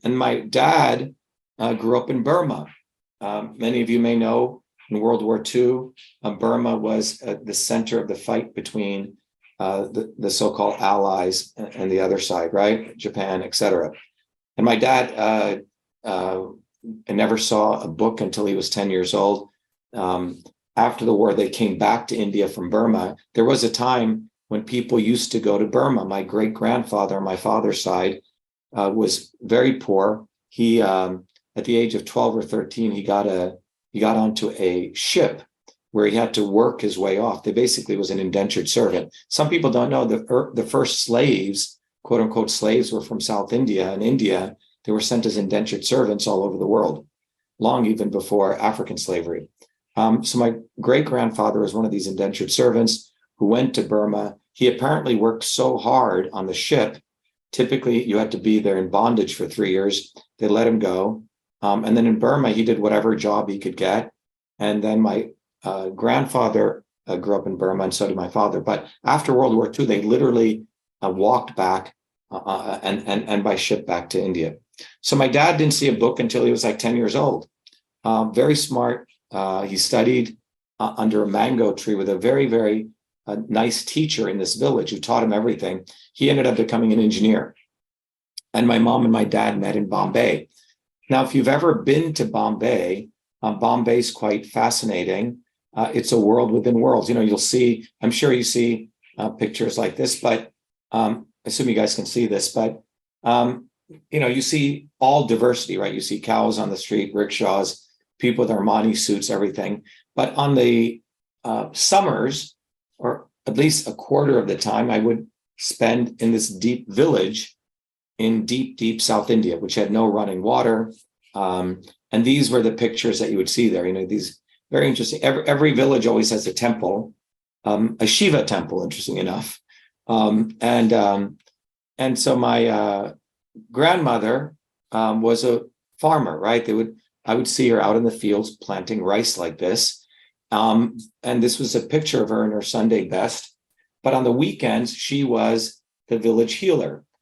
And my dad grew up in Burma. Many of you may know in World War II, Burma was at the center of the fight between the so-called allies and the other side, right? Japan, etc. And my dad never saw a book until he was 10 years old. After the war, they came back to India from Burma. There was a time when people used to go to Burma. My great-grandfather on my father's side was very poor. He, at the age of 12 or 13, he got onto a ship where he had to work his way off. They basically was an indentured servant. Some people don't know the first slaves, quote unquote slaves, were from South India. In India, they were sent as indentured servants all over the world, long even before African slavery. So my great-grandfather was one of these indentured servants who went to Burma. He apparently worked so hard on the ship. Typically, you had to be there in bondage for 3 years. They let him go. And then in Burma, he did whatever job he could get. And then my grandfather grew up in Burma, and so did my father. But after World War II, they literally walked back and by ship back to India. So my dad didn't see a book until he was like 10 years old. Very smart. He studied under a mango tree with a very, very nice teacher in this village who taught him everything. He ended up becoming an engineer. And my mom and my dad met in Bombay. Now, if you've ever been to Bombay, Bombay is quite fascinating. It's a world within worlds. You know, you'll see, I'm sure you see pictures like this, but I assume you guys can see this, but, you know, you see all diversity, right? You see cows on the street, rickshaws, people with Armani suits, everything. But on the summers, or at least a quarter of the time, I would spend in this deep village in deep, deep South India, which had no running water. And these were the pictures that you would see there. You know, these very interesting. Every village always has a temple, a Shiva temple, interesting enough. And so my grandmother was a farmer, right? I would see her out in the fields planting rice like this. And this was a picture of her in her Sunday best. But on the weekends, she was the village healer.